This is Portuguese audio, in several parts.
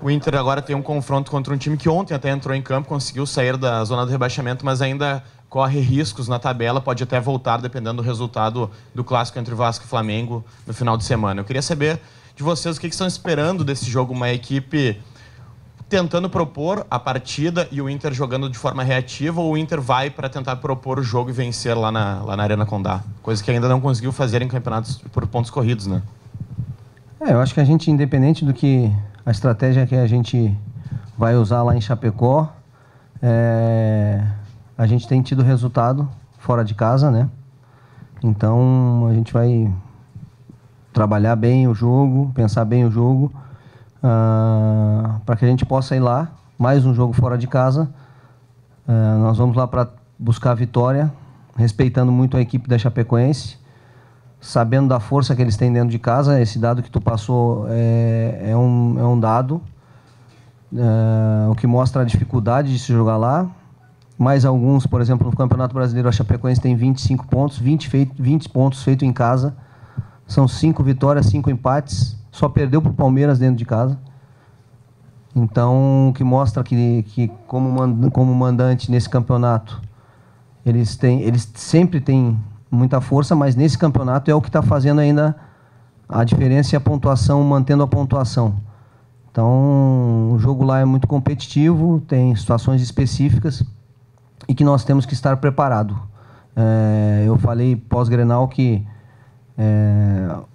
O Inter agora tem um confronto contra um time que ontem até entrou em campo, conseguiu sair da zona do rebaixamento, mas ainda corre riscos na tabela, pode até voltar dependendo do resultado do clássico entre Vasco e Flamengo no final de semana. Eu queria saber de vocês o que estão esperando desse jogo, uma equipe tentando propor a partida e o Inter jogando de forma reativa, ou o Inter vai para tentar propor o jogo e vencer lá na Arena Condá? Coisa que ainda não conseguiu fazer em campeonatos por pontos corridos, né? Eu acho que a gente, independente do que a estratégia que a gente vai usar lá em Chapecó, a gente tem tido resultado fora de casa, né? Então a gente vai trabalhar bem o jogo, pensar bem o jogo, para que a gente possa ir lá, mais um jogo fora de casa. Nós vamos lá para buscar a vitória, respeitando muito a equipe da Chapecoense, sabendo da força que eles têm dentro de casa. Esse dado que tu passou é um dado, o que mostra a dificuldade de se jogar lá. Mais alguns, por exemplo, no Campeonato Brasileiro, a Chapecoense tem 25 pontos, 20 pontos feitos em casa. São 5 vitórias, 5 empates. Só perdeu para o Palmeiras dentro de casa. Então, o que mostra que como mandante nesse campeonato, eles sempre têm muita força, mas nesse campeonato é o que está fazendo ainda a diferença e a pontuação, mantendo a pontuação. Então, o jogo lá é muito competitivo, tem situações específicas e que nós temos que estar preparados. Eu falei pós-Grenal que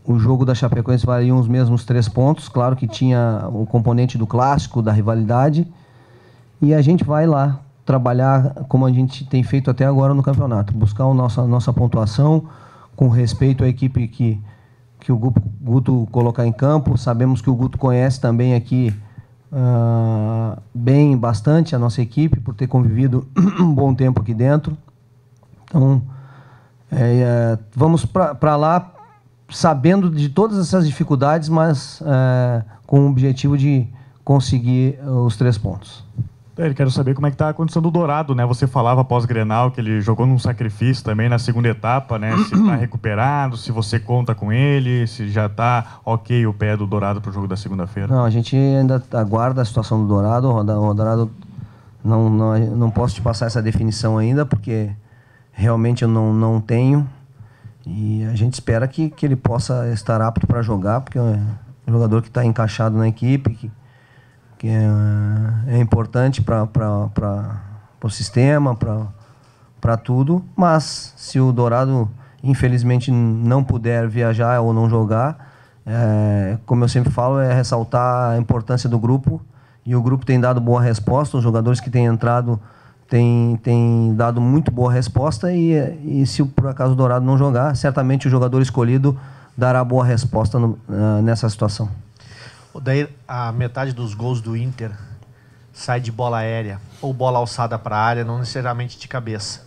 o jogo da Chapecoense valia os mesmos 3 pontos, claro que tinha o componente do clássico, da rivalidade, e a gente vai lá trabalhar como a gente tem feito até agora no campeonato, buscar a nossa pontuação, com respeito à equipe que o Guto colocar em campo. Sabemos que o Guto conhece também aqui bem, bastante a nossa equipe, por ter convivido um bom tempo aqui dentro. Então, vamos para lá sabendo de todas essas dificuldades, mas com o objetivo de conseguir os 3 pontos. Quero saber como é que está a condição do Dourado, né? Você falava pós-Grenal que ele jogou num sacrifício também na segunda etapa, né? Se está recuperado, se você conta com ele, se já está ok o pé do Dourado para o jogo da segunda-feira. Não, a gente ainda aguarda a situação do Dourado. O Dourado, não posso te passar essa definição ainda, porque realmente eu não tenho. E a gente espera que ele possa estar apto para jogar, porque é um jogador que está encaixado na equipe, que é importante para o sistema, para tudo. Mas se o Dourado, infelizmente, não puder viajar ou não jogar, como eu sempre falo, é ressaltar a importância do grupo. E o grupo tem dado boa resposta, os jogadores que têm entrado têm dado muito boa resposta. E se por acaso o Dourado não jogar, certamente o jogador escolhido dará boa resposta nessa situação. Daí a metade dos gols do Inter sai de bola aérea ou bola alçada para a área, não necessariamente de cabeça.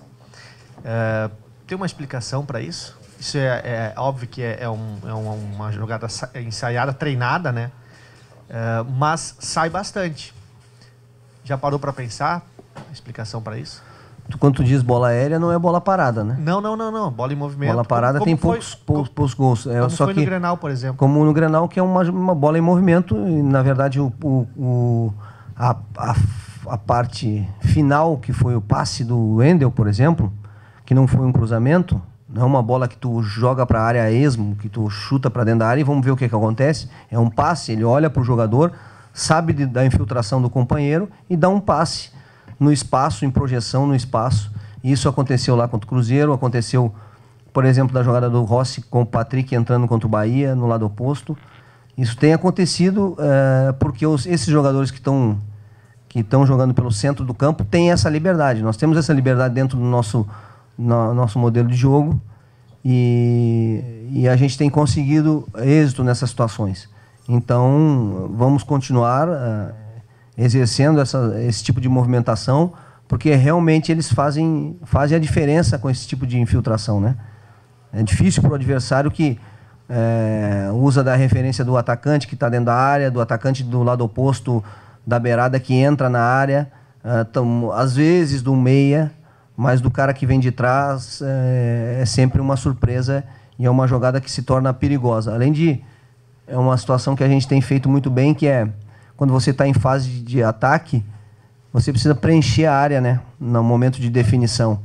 Tem uma explicação para isso? Isso é óbvio que é uma jogada ensaiada, treinada, né? Mas sai bastante. Já parou para pensar a explicação para isso? Quando tu diz bola aérea, não é bola parada, né? Não. Bola em movimento. Bola parada tem poucos gols. Como foi no Grenal, por exemplo. Como no Grenal, que é uma bola em movimento. E, na verdade, a parte final, que foi o passe do Wendel, por exemplo, que não foi um cruzamento, não é uma bola que tu joga para a área a esmo, que tu chuta para dentro da área e vamos ver o que acontece. É um passe, ele olha para o jogador, sabe da infiltração do companheiro e dá um passe no espaço, em projeção no espaço. Isso aconteceu lá contra o Cruzeiro, aconteceu, por exemplo, da jogada do Rossi com o Patrick entrando contra o Bahia, no lado oposto. Isso tem acontecido porque esses jogadores que estão jogando pelo centro do campo têm essa liberdade. Nós temos essa liberdade dentro do nosso modelo de jogo e a gente tem conseguido êxito nessas situações. Então, vamos continuar exercendo esse tipo de movimentação, porque realmente eles fazem a diferença com esse tipo de infiltração, né? É difícil para o adversário que usa da referência do atacante que está dentro da área, do atacante do lado oposto da beirada que entra na área, às vezes do meia, mas do cara que vem de trás é sempre uma surpresa e é uma jogada que se torna perigosa. Além de, é uma situação que a gente tem feito muito bem, que é quando você está em fase de ataque, você precisa preencher a área, né, no momento de definição.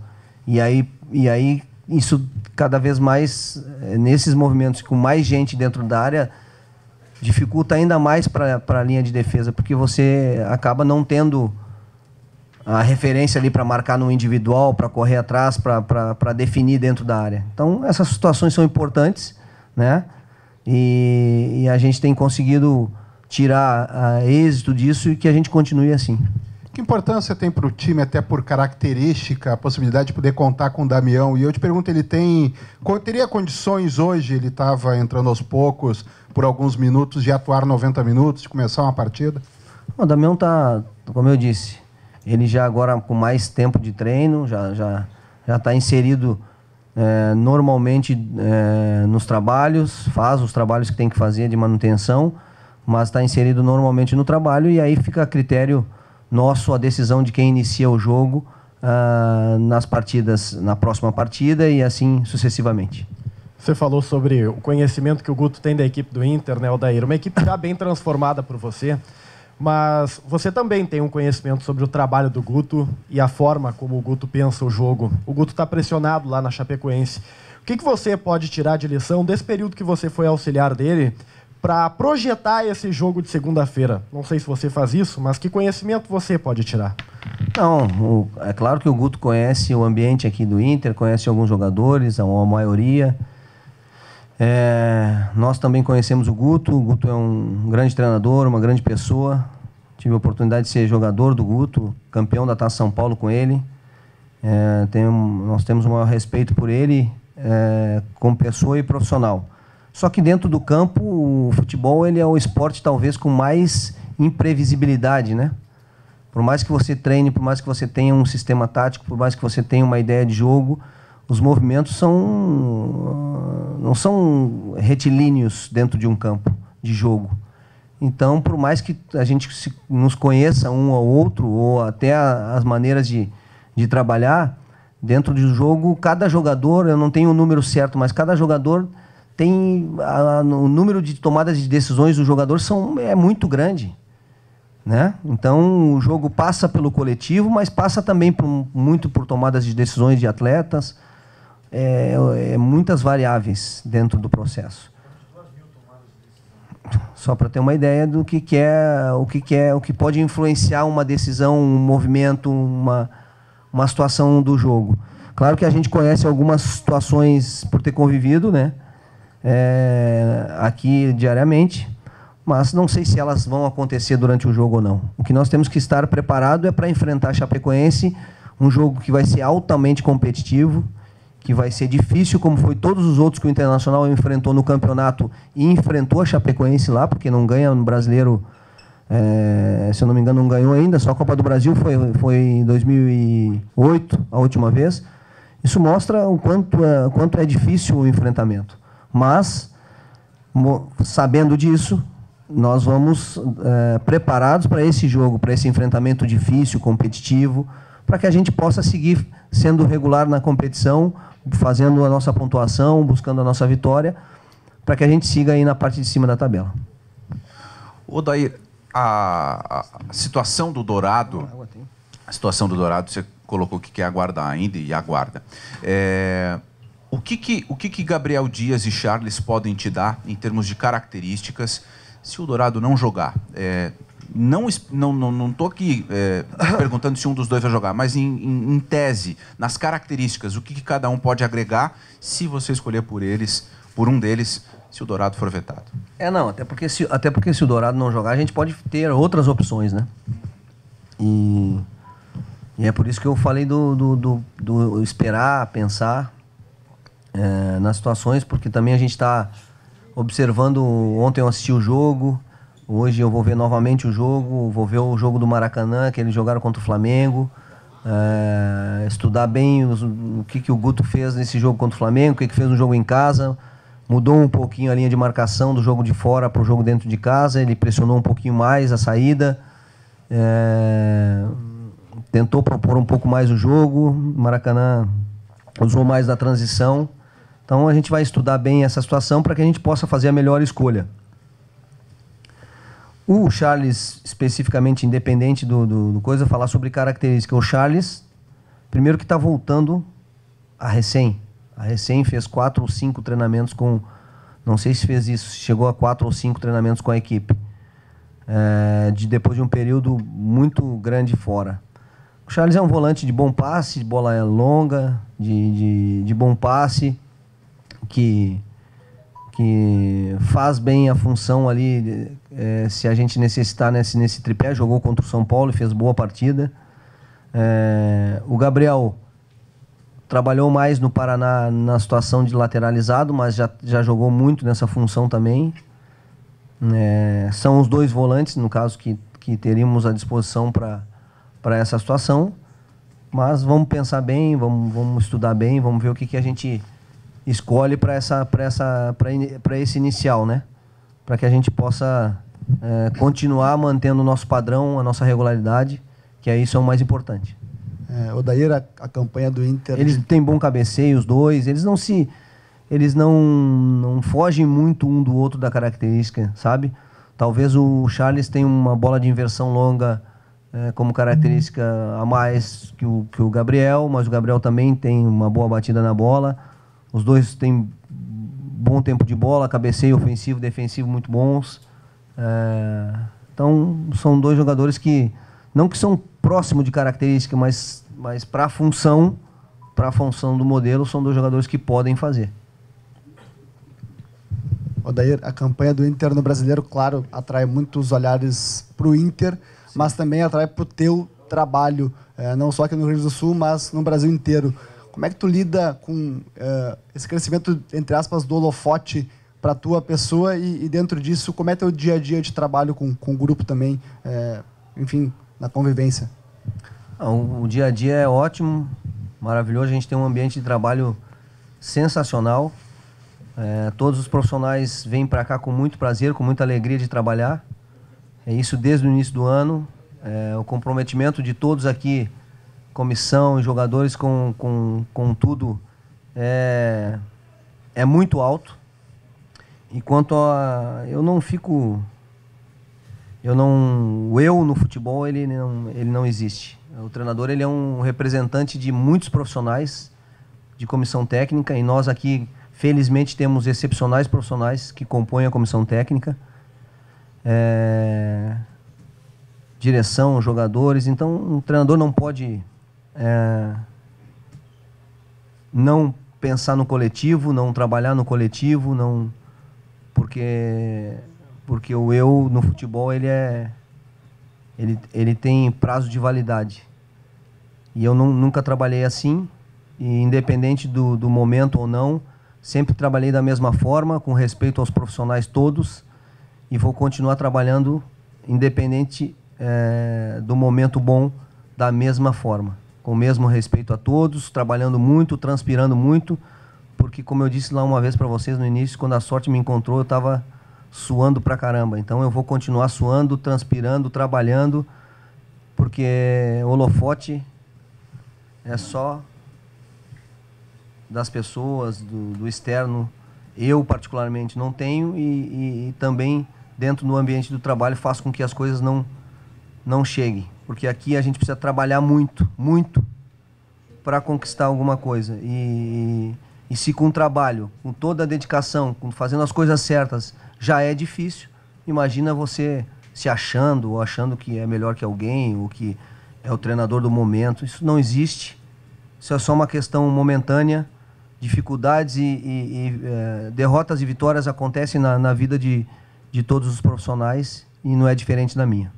E aí isso cada vez mais, nesses movimentos com mais gente dentro da área, dificulta ainda mais para a linha de defesa, porque você acaba não tendo a referência ali para marcar no individual, para correr atrás, para definir dentro da área. Então, essas situações são importantes, né? E a gente tem conseguido tirar êxito disso e que a gente continue assim. Que importância tem para o time, até por característica, a possibilidade de poder contar com o Damião? E eu te pergunto, ele teria condições hoje, ele estava entrando aos poucos, por alguns minutos, de atuar 90 minutos, de começar uma partida? O Damião está, como eu disse, ele já agora com mais tempo de treino, já está inserido normalmente nos trabalhos, faz os trabalhos que tem que fazer de manutenção, mas está inserido normalmente no trabalho e aí fica a critério nosso a decisão de quem inicia o jogo nas partidas, na próxima partida e assim sucessivamente. Você falou sobre o conhecimento que o Guto tem da equipe do Inter, né, Odair? Uma equipe já bem transformada por você, mas você também tem um conhecimento sobre o trabalho do Guto e a forma como o Guto pensa o jogo. O Guto está pressionado lá na Chapecoense. O que você pode tirar de lição desse período que você foi auxiliar dele para projetar esse jogo de segunda-feira? Não sei se você faz isso, mas que conhecimento você pode tirar? Não, é claro que o Guto conhece o ambiente aqui do Inter, conhece alguns jogadores, a maioria. Nós também conhecemos o Guto é um grande treinador, uma grande pessoa. Tive a oportunidade de ser jogador do Guto, campeão da Taça São Paulo com ele. Nós temos o maior respeito por ele como pessoa e profissional. Só que dentro do campo, o futebol ele é o esporte talvez com mais imprevisibilidade, né? Por mais que você treine, por mais que você tenha um sistema tático, por mais que você tenha uma ideia de jogo, os movimentos não são retilíneos dentro de um campo de jogo. Então, por mais que a gente nos conheça um ao outro, ou até as maneiras de trabalhar, dentro do jogo, cada jogador, eu não tenho o número certo, mas cada jogador tem... o número de tomadas de decisões do jogador é muito grande, né? Então, o jogo passa pelo coletivo, mas passa também muito por tomadas de decisões de atletas, muitas variáveis dentro do processo. Só para ter uma ideia do que pode influenciar uma decisão, um movimento, uma situação do jogo. Claro que a gente conhece algumas situações por ter convivido, né? Aqui diariamente, mas não sei se elas vão acontecer durante o jogo ou não. O que nós temos que estar preparado é para enfrentar a Chapecoense, um jogo que vai ser altamente competitivo, que vai ser difícil, como foi todos os outros que o Internacional enfrentou no campeonato e enfrentou a Chapecoense lá, porque não ganha no Brasileiro, se eu não me engano, não ganhou ainda, só a Copa do Brasil foi em 2008, a última vez. Isso mostra o quanto é difícil o enfrentamento. Mas, sabendo disso, nós vamos preparados para esse jogo, para esse enfrentamento difícil, competitivo, para que a gente possa seguir sendo regular na competição, fazendo a nossa pontuação, buscando a nossa vitória, para que a gente siga aí na parte de cima da tabela. Odair, a situação do Dourado, você colocou que quer aguardar ainda e aguarda. O que Gabriel Dias e Charles podem te dar em termos de características se o Dourado não jogar? Não estou aqui perguntando se um dos dois vai jogar, mas em tese, nas características, o que cada um pode agregar se você escolher por um deles, se o Dourado for vetado? Até porque se o Dourado não jogar, a gente pode ter outras opções, né? E é por isso que eu falei do esperar, pensar nas situações, porque também a gente está observando. Ontem eu assisti o jogo, hoje eu vou ver novamente o jogo, vou ver o jogo do Maracanã, que eles jogaram contra o Flamengo, estudar bem o que o Guto fez nesse jogo contra o Flamengo, o que fez no jogo em casa. Mudou um pouquinho a linha de marcação do jogo de fora para o jogo dentro de casa, ele pressionou um pouquinho mais a saída, tentou propor um pouco mais o jogo, o Maracanã usou mais da transição. Então a gente vai estudar bem essa situação para que a gente possa fazer a melhor escolha. O Charles, especificamente, independente do coisa, falar sobre característica. O Charles, primeiro que está voltando a recém. A recém fez 4 ou 5 treinamentos com... Não sei se fez isso, chegou a 4 ou 5 treinamentos com a equipe. Depois de um período muito grande fora. O Charles é um volante de bom passe, de bola longa, de bom passe, que faz bem a função ali, se a gente necessitar nesse tripé. Jogou contra o São Paulo e fez boa partida. O Gabriel trabalhou mais no Paraná na situação de lateralizado, mas já jogou muito nessa função também. São os 2 volantes, no caso, que teríamos à disposição para essa situação. Mas vamos pensar bem, vamos estudar bem, vamos ver o que a gente escolhe para esse inicial, né? Para que a gente possa continuar mantendo o nosso padrão, a nossa regularidade, que isso é o mais importante. Odair, a campanha do Inter... Eles têm bom cabeceio, os 2, eles não fogem muito um do outro da característica, sabe? Talvez o Charles tenha uma bola de inversão longa como característica a mais que o Gabriel, mas o Gabriel também tem uma boa batida na bola. Os 2 têm bom tempo de bola, cabeceio ofensivo, defensivo muito bons. Então, são 2 jogadores que, não que são próximos de característica, mas para a função do modelo, são 2 jogadores que podem fazer. Odair, a campanha do Inter no Brasileiro, claro, atrai muitos olhares para o Inter, mas também atrai para o teu trabalho, não só aqui no Rio Grande do Sul, mas no Brasil inteiro. Como é que tu lida com esse crescimento, entre aspas, do holofote para a tua pessoa e dentro disso, como é teu dia a dia de trabalho com o grupo também, enfim, na convivência? O dia a dia é ótimo, maravilhoso, a gente tem um ambiente de trabalho sensacional. Todos os profissionais vêm para cá com muito prazer, com muita alegria de trabalhar. Isso desde o início do ano. O comprometimento de todos aqui, comissão e jogadores com tudo, é muito alto. E quanto a... Eu no futebol, ele não existe. O treinador, ele é um representante de muitos profissionais de comissão técnica, e nós aqui, felizmente, temos excepcionais profissionais que compõem a comissão técnica. Direção, jogadores. Então, um treinador não pode não pensar no coletivo, não trabalhar no coletivo, não, porque o eu no futebol ele tem prazo de validade. E eu nunca trabalhei assim, e independente do momento ou não, sempre trabalhei da mesma forma, com respeito aos profissionais todos, e vou continuar trabalhando independente do momento bom, da mesma forma, com o mesmo respeito a todos, trabalhando muito, transpirando muito, porque, como eu disse lá uma vez para vocês no início, quando a sorte me encontrou, eu estava suando pra caramba. Então eu vou continuar suando, transpirando, trabalhando, porque o holofote é só das pessoas, do externo. Eu, particularmente, não tenho, e também, dentro do ambiente do trabalho, faço com que as coisas não cheguem. Porque aqui a gente precisa trabalhar muito, muito, para conquistar alguma coisa. E se com o trabalho, com toda a dedicação, fazendo as coisas certas, já é difícil, imagina você se achando, ou achando que é melhor que alguém, ou que é o treinador do momento. Isso não existe. Isso é só uma questão momentânea. Dificuldades derrotas e vitórias acontecem na vida de todos os profissionais, e não é diferente da minha.